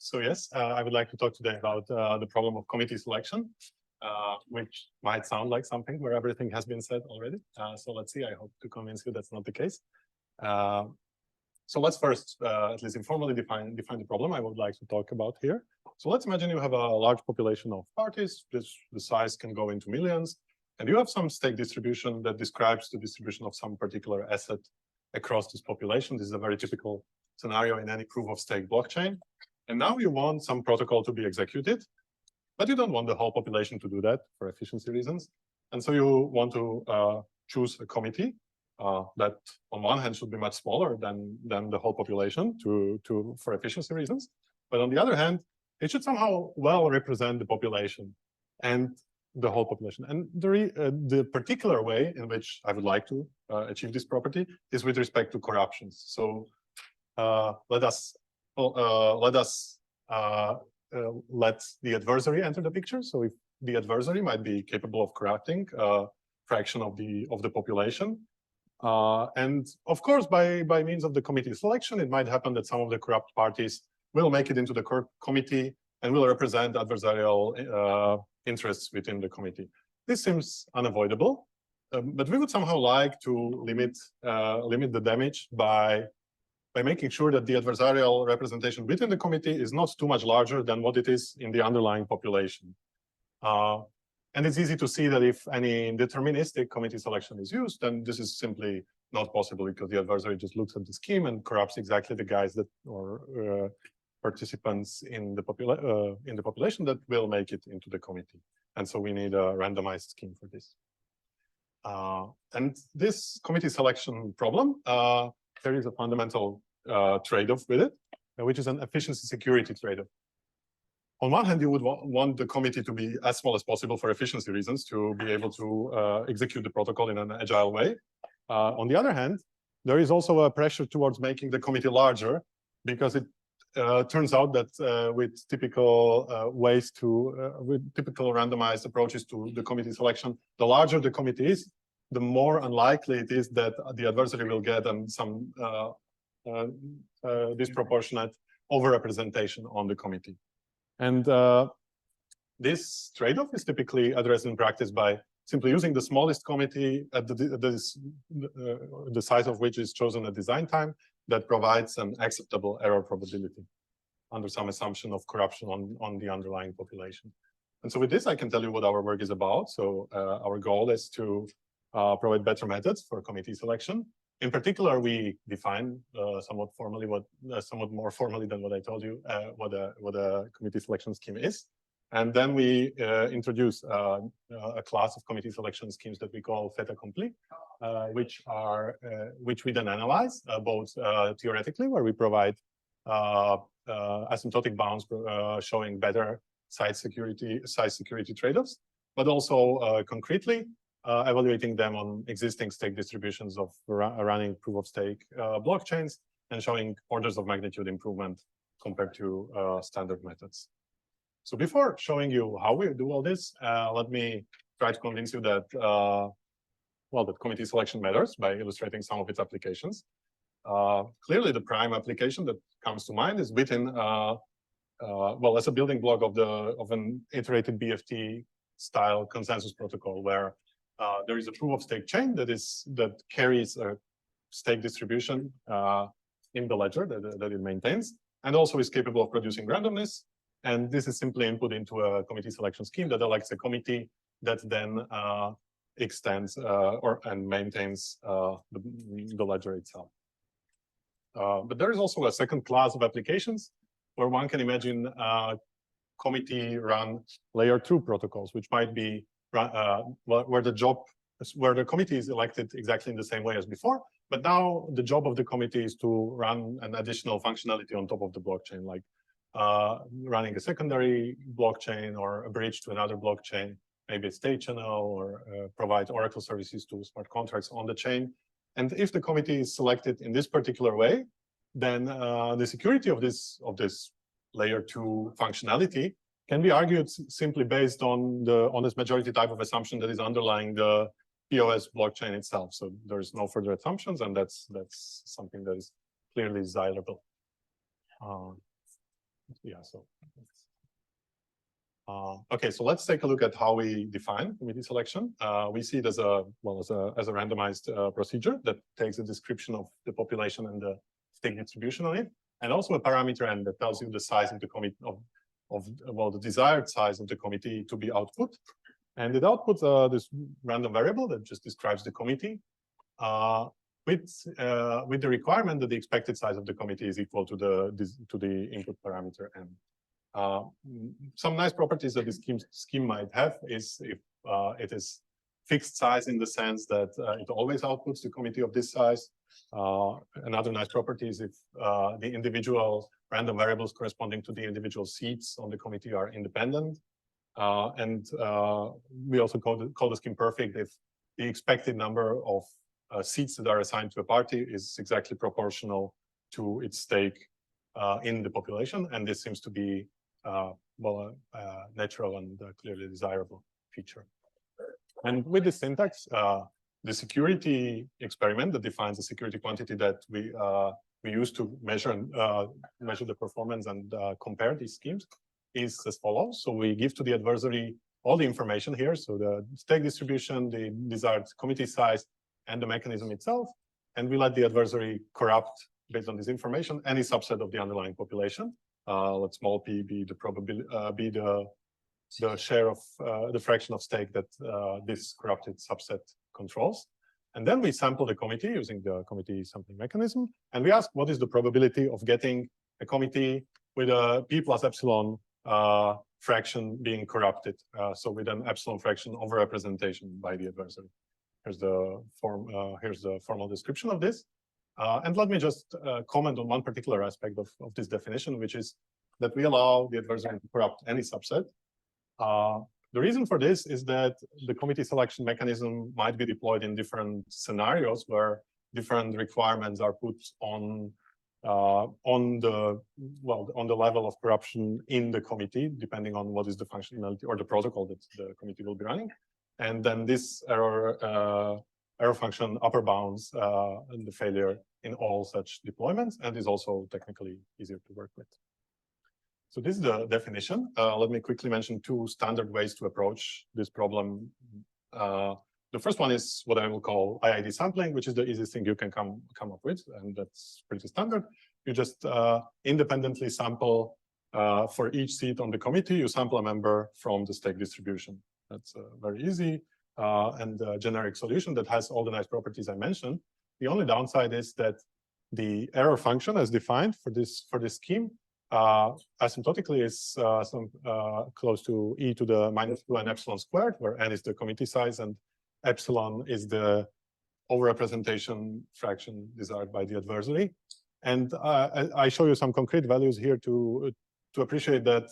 So yes, I would like to talk today about the problem of committee selection, which might sound like something where everything has been said already. So let's see. I hope to convince you that's not the case. So let's first, at least informally, define the problem I would like to talk about here. So let's imagine you have a large population of parties. The size can go into millions, and you have some stake distribution that describes the distribution of some particular asset across this population. This is a very typical scenario in any proof of stake blockchain. And now you want some protocol to be executed, but you don't want the whole population to do that for efficiency reasons. And so you want to choose a committee that on one hand should be much smaller than the whole population for efficiency reasons. But on the other hand, it should somehow well represent the population and the whole population. And the particular way in which I would like to achieve this property is with respect to corruptions. So let the adversary enter the picture. So if the adversary might be capable of corrupting a fraction of the population, and of course, by means of the committee selection, it might happen that some of the corrupt parties will make it into the committee and will represent adversarial interests within the committee. This seems unavoidable, but we would somehow like to limit the damage by making sure that the adversarial representation within the committee is not too much larger than what it is in the underlying population. And it's easy to see that if any deterministic committee selection is used, then this is simply not possible because the adversary just looks at the scheme and corrupts exactly the guys that or participants in the population that will make it into the committee. And so we need a randomized scheme for this. And this committee selection problem, there is a fundamental trade-off with it, which is an efficiency security trade-off. On one hand, you would want the committee to be as small as possible for efficiency reasons, to be able to execute the protocol in an agile way. On the other hand, there is also a pressure towards making the committee larger, because it turns out that with typical with typical randomized approaches to the committee selection, the larger the committee is, the more unlikely it is that the adversary will get some disproportionate overrepresentation on the committee. And this trade-off is typically addressed in practice by simply using the smallest committee at the size of which is chosen at design time that provides an acceptable error probability under some assumption of corruption on the underlying population. And so with this, I can tell you what our work is about. So our goal is to provide better methods for committee selection. In particular, we define somewhat more formally than what I told you, what a committee selection scheme is. And then we introduce a class of committee selection schemes that we call Fait Accompli, which we then analyze both theoretically, where we provide asymptotic bounds showing better size security trade-offs, but also concretely evaluating them on existing stake distributions of running proof of stake blockchains and showing orders of magnitude improvement compared to standard methods. So before showing you how we do all this, let me try to convince you that that committee selection matters by illustrating some of its applications. Clearly, the prime application that comes to mind is within as a building block of an iterated BFT style consensus protocol, where there is a proof of stake chain that carries a stake distribution in the ledger that it maintains, and also is capable of producing randomness. And this is simply input into a committee selection scheme that elects a committee that then extends and maintains the ledger itself. But there is also a second class of applications where one can imagine committee-run layer 2 protocols, which might be where the committee is elected exactly in the same way as before, but now the job of the committee is to run an additional functionality on top of the blockchain, like running a secondary blockchain or a bridge to another blockchain, maybe a state channel, or provide Oracle services to smart contracts on the chain. And if the committee is selected in this particular way, then the security of this layer 2 functionality can be argued simply based on the honest majority type of assumption that is underlying the POS blockchain itself. So there's no further assumptions, and that's something that is clearly desirable. yeah, so. Okay, so let's take a look at how we define committee selection. We see it as a randomized procedure that takes a description of the population and the stake distribution on it, and also a parameter n that tells you the size of the committee the desired size of the committee to be output, and it outputs this random variable that just describes the committee with the requirement that the expected size of the committee is equal to the input parameter n. Some nice properties that this scheme might have is if it is fixed size in the sense that it always outputs the committee of this size. Another nice property is if the individual random variables corresponding to the individual seats on the committee are independent. And we also call the scheme perfect if the expected number of seats that are assigned to a party is exactly proportional to its stake in the population. And this seems to be natural and clearly desirable feature. And with this syntax, the security experiment that defines the security quantity that we use to measure the performance and compare these schemes is as follows. So we give to the adversary all the information here, so the stake distribution, the desired committee size, and the mechanism itself, and we let the adversary corrupt based on this information any subset of the underlying population. Let small p be the probability, be the share of the fraction of stake that this corrupted subset controls. And then we sample the committee using the committee sampling mechanism, and we ask what is the probability of getting a committee with a p plus epsilon fraction being corrupted. So with an epsilon fraction overrepresentation by the adversary. Here's the formal description of this. And let me just comment on one particular aspect of this definition, which is that we allow the adversary to corrupt any subset. The reason for this is that the committee selection mechanism might be deployed in different scenarios where different requirements are put on the level of corruption in the committee, depending on what is the functionality or the protocol that the committee will be running. And then this error function upper bounds the failure in all such deployments, and is also technically easier to work with. So this is the definition. Let me quickly mention two standard ways to approach this problem. The first one is what I will call IID sampling, which is the easiest thing you can come up with, and that's pretty standard. You just independently sample for each seat on the committee. You sample a member from the stake distribution. That's very easy and a generic solution that has all the nice properties I mentioned. The only downside is that the error function as defined for this scheme asymptotically is close to e to the -2 n epsilon squared, where n is the committee size and epsilon is the overrepresentation fraction desired by the adversary. And I show you some concrete values here to appreciate that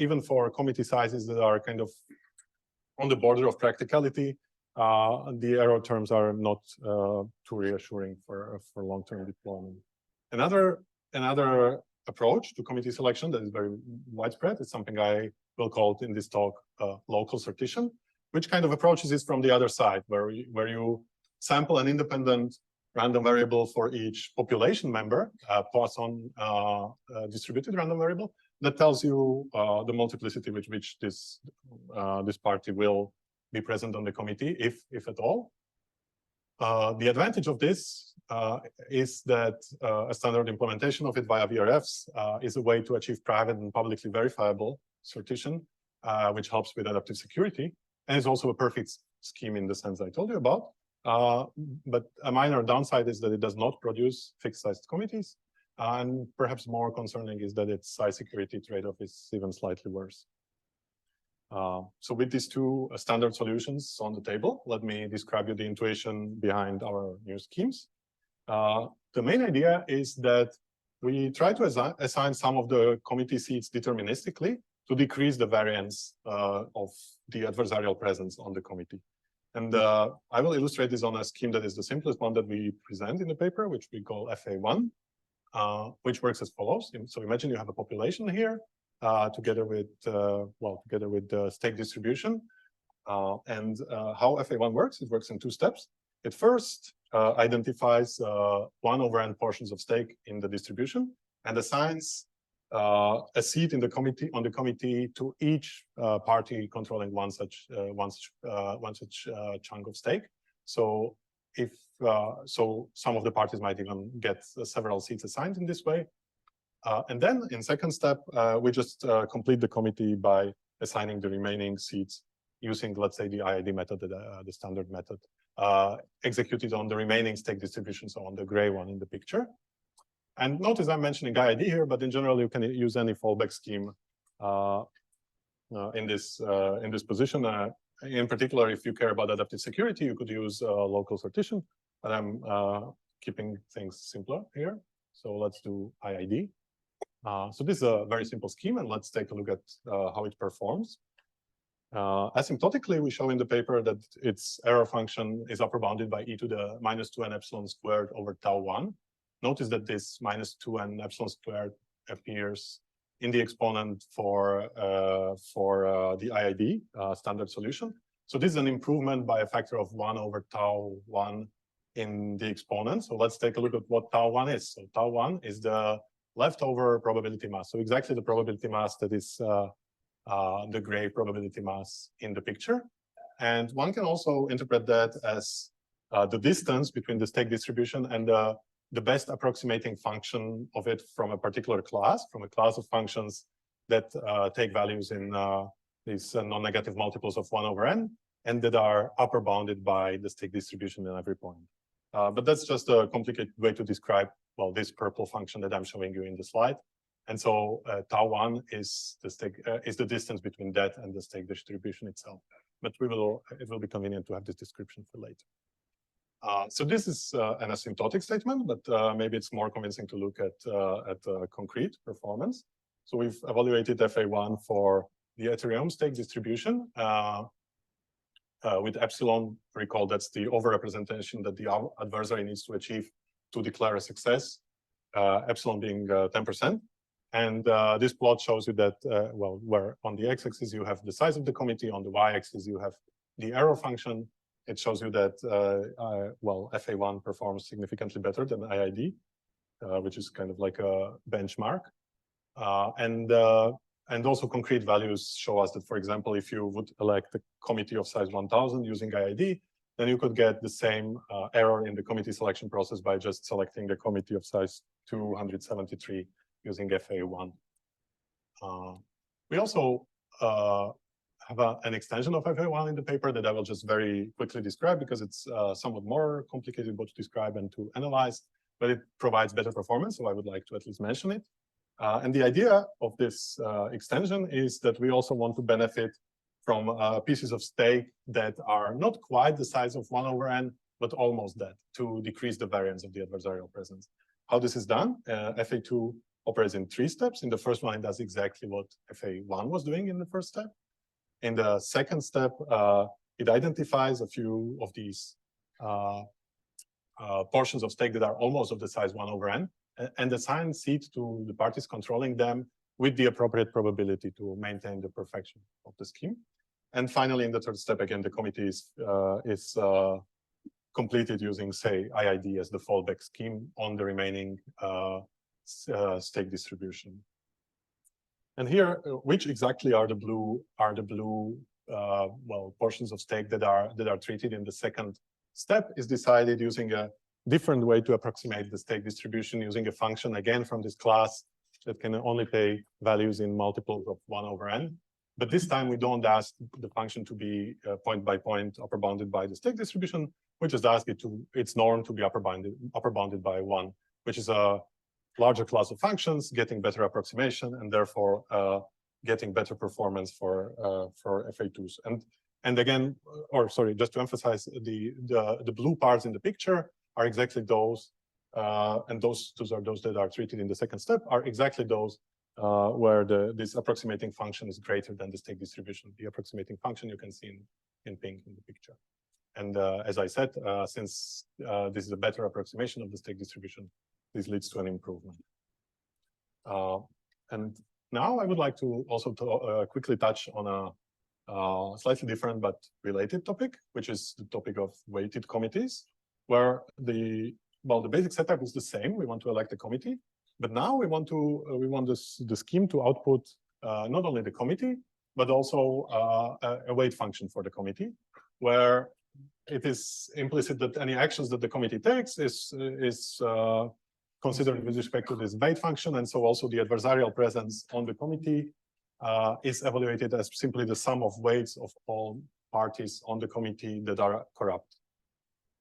even for committee sizes that are kind of on the border of practicality, the error terms are not too reassuring for long-term deployment. Another approach to committee selection that is very widespread is something I will call in this talk local sortition, which kind of approaches this from the other side, where you sample an independent random variable for each population member, Poisson distributed random variable, that tells you the multiplicity with which this party will be present on the committee, if at all. The advantage of this is that a standard implementation of it via VRFs is a way to achieve private and publicly verifiable sortition, which helps with adaptive security, and is also a perfect scheme in the sense I told you about. But a minor downside is that it does not produce fixed-sized committees, and perhaps more concerning is that its size security trade-off is even slightly worse. So with these two standard solutions on the table, let me describe you the intuition behind our new schemes. The main idea is that we try to assign some of the committee seats deterministically to decrease the variance of the adversarial presence on the committee. And I will illustrate this on a scheme that is the simplest one that we present in the paper, which we call FA1, which works as follows. So imagine you have a population here, together with the stake distribution. And how FA1 works, it works in two steps. It first identifies 1/n portions of stake in the distribution and assigns a seat in the committee to each party controlling one such chunk of stake. So if so, some of the parties might even get several seats assigned in this way. And then in second step, we just complete the committee by assigning the remaining seats using, let's say, the IID method, the standard method, executed on the remaining stake distribution, so on the gray one in the picture. And notice I'm mentioning IID here, but in general, you can use any fallback scheme in this position. In particular, if you care about adaptive security, you could use local sortition, but I'm keeping things simpler here. So let's do IID. So this is a very simple scheme, and let's take a look at how it performs. Asymptotically, we show in the paper that its error function is upper bounded by e to the -2n epsilon squared over tau1. Notice that this -2n epsilon squared appears in the exponent for the IID standard solution. So this is an improvement by a factor of 1 over tau1 in the exponent. So let's take a look at what tau1 is. So tau1 is the leftover probability mass. So exactly the probability mass that is the gray probability mass in the picture. And one can also interpret that as the distance between the stake distribution and the best approximating function of it from a particular class, from a class of functions that take values in these non-negative multiples of 1 over n, and that are upper bounded by the stake distribution in every point. But that's just a complicated way to describe, well, this purple function that I'm showing you in the slide. And so tau1 is the distance between that and the stake distribution itself. But it will be convenient to have this description for later. So this is an asymptotic statement, but maybe it's more convincing to look at concrete performance. So we've evaluated FA1 for the Ethereum stake distribution with epsilon. Recall that's the overrepresentation that the adversary needs to achieve to declare a success, epsilon being 10%. And this plot shows you that, well, where on the x-axis you have the size of the committee, on the y-axis you have the error function. It shows you that, well, FA1 performs significantly better than IID, which is kind of like a benchmark. And also concrete values show us that, for example, if you would elect a committee of size 1000 using IID, then you could get the same error in the committee selection process by just selecting a committee of size 273 using FA1. We also have an extension of FA1 in the paper that I will just very quickly describe because it's somewhat more complicated both to describe and to analyze, but it provides better performance, so I would like to at least mention it. And the idea of this extension is that we also want to benefit from pieces of stake that are not quite the size of 1 over n, but almost that, to decrease the variance of the adversarial presence. How this is done? FA2 operates in 3 steps. In the first one, it does exactly what FA1 was doing in the first step. In the second step, it identifies a few of these portions of stake that are almost of the size 1 over n, and assigns seats to the parties controlling them with the appropriate probability to maintain the perfection of the scheme. And finally, in the third step, again, the committee is completed using, say, IID as the fallback scheme on the remaining stake distribution. And here, which exactly are the blue well, portions of stake that are treated in the second step is decided using a different way to approximate the stake distribution using a function, again, from this class that can only take values in multiples of 1 over n. But this time, we don't ask the function to be point by point upper bounded by the stake distribution. We just ask it to its norm to be upper bounded by 1, which is a larger class of functions, getting better approximation, and therefore getting better performance for FA2s. And again, or sorry, just to emphasize, the blue parts in the picture are exactly those, and those are those that are treated in the second step, are exactly those where this approximating function is greater than the stake distribution. The approximating function you can see in pink in the picture. And as I said, since this is a better approximation of the stake distribution, this leads to an improvement. And now I would like to also quickly touch on a slightly different but related topic, which is the topic of weighted committees, where the basic setup is the same. We want to elect a committee, But now we want the scheme to output not only the committee, but also a weight function for the committee, where it is implicit that any actions that the committee takes is considered with respect to this weight function, and so also the adversarial presence on the committee is evaluated as simply the sum of weights of all parties on the committee that are corrupt.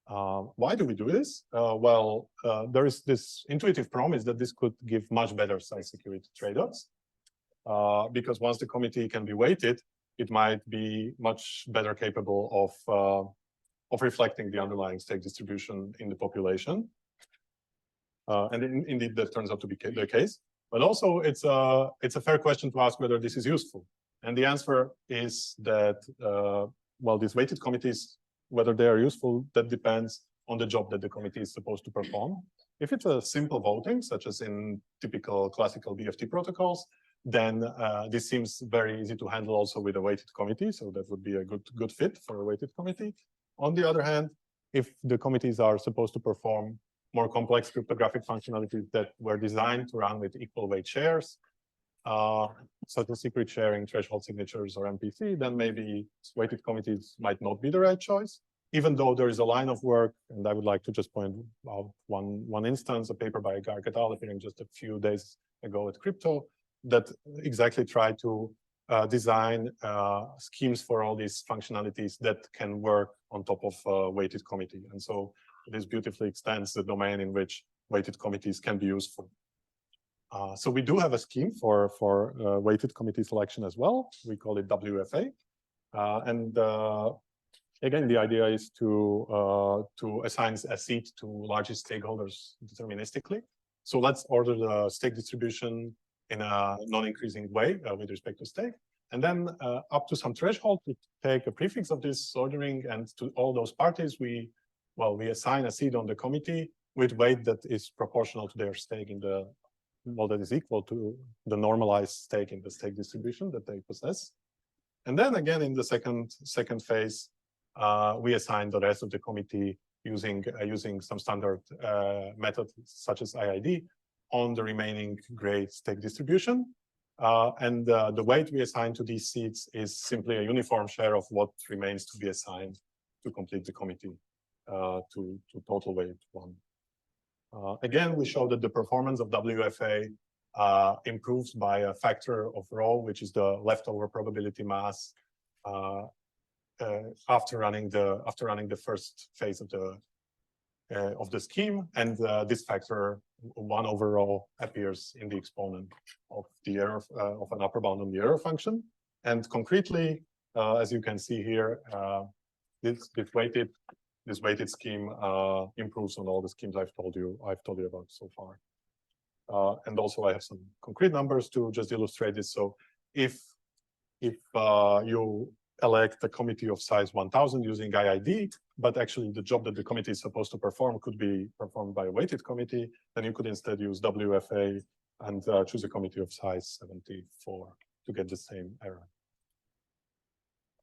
Why do we do this? Well, there is this intuitive promise that this could give much better site security trade-offs, because once the committee can be weighted, it might be much better capable of reflecting the underlying stake distribution in the population. And indeed, that turns out to be the case. But also, it's a fair question to ask whether this is useful. And the answer is that, well, these weighted committees, whether they are useful, that depends on the job that the committee is supposed to perform. If it's a simple voting, such as in typical classical BFT protocols, then this seems very easy to handle also with a weighted committee. So that would be a good fit for a weighted committee. On the other hand, if the committees are supposed to perform more complex cryptographic functionalities that were designed to run with equal weight shares, such as secret sharing, threshold signatures, or MPC, then maybe weighted committees might not be the right choice, even though there is a line of work. And I would like to just point out one instance, a paper by Gaži et al. Appearing just a few days ago at Crypto, that exactly tried to design schemes for all these functionalities that can work on top of a weighted committee. And so this beautifully extends the domain in which weighted committees can be useful. So we do have a scheme for weighted committee selection as well. We call it WFA. And again, the idea is to assign a seat to largest stakeholders deterministically. So let's order the stake distribution in a non-increasing way with respect to stake. And then up to some threshold, we take a prefix of this ordering, and to all those parties, we assign a seat on the committee with weight that is proportional to their stake in the, well, that is equal to the normalized stake in the stake distribution that they possess. And then again, in the second phase, we assign the rest of the committee using some standard method such as IID on the remaining gray stake distribution. And the weight we assign to these seats is simply a uniform share of what remains to be assigned to complete the committee to total weight 1. Again, we show that the performance of WFA improves by a factor of rho, which is the leftover probability mass after running the first phase of the scheme, and this factor 1 over rho appears in the exponent of the error of an upper bound on the error function. And concretely, as you can see here, this weighted scheme improves on all the schemes I've told you about so far. And also, I have some concrete numbers to just illustrate this. So if you elect a committee of size 1,000 using IID, but actually the job that the committee is supposed to perform could be performed by a weighted committee, then you could instead use WFA and choose a committee of size 74 to get the same error.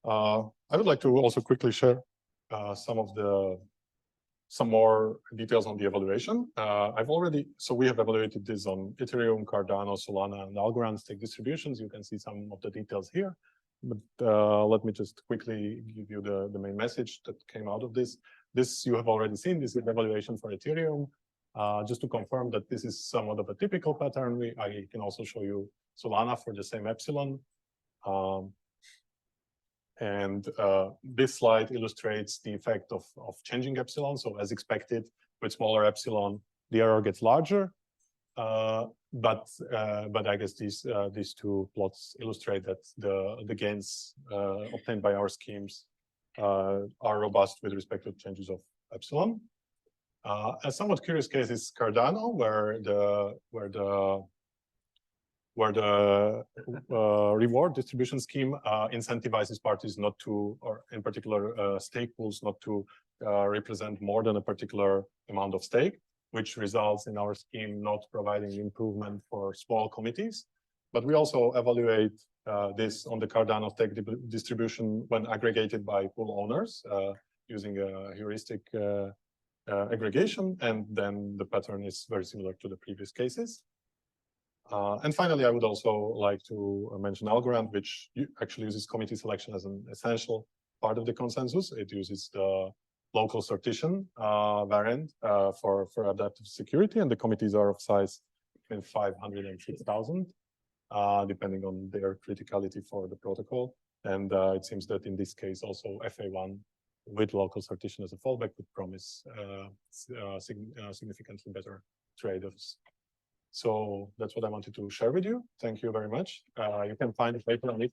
I would like to also quickly share some more details on the evaluation. So we have evaluated this on Ethereum, Cardano, Solana, and Algorand stake distributions. You can see some of the details here. But let me just quickly give you the main message that came out of this. This you have already seen. This is evaluation for Ethereum. Just to confirm that this is somewhat of a typical pattern, I can also show you Solana for the same epsilon. And this slide illustrates the effect of changing epsilon. So as expected, with smaller epsilon, the error gets larger. But I guess these two plots illustrate that the gains obtained by our schemes are robust with respect to changes of epsilon. A somewhat curious case is Cardano, where the reward distribution scheme incentivizes parties not to, or in particular stake pools, not to represent more than a particular amount of stake, which results in our scheme not providing improvement for small committees. But we also evaluate this on the Cardano stake distribution when aggregated by pool owners using a heuristic aggregation, and then the pattern is very similar to the previous cases. And finally, I would also like to mention Algorand, which actually uses committee selection as an essential part of the consensus. It uses the local sortition variant for adaptive security, and the committees are of size between 500 and 6,000, depending on their criticality for the protocol. And it seems that in this case, also FA1 with local sortition as a fallback would promise significantly better trade-offs. So that's what I wanted to share with you. Thank you very much. You can find the paper on it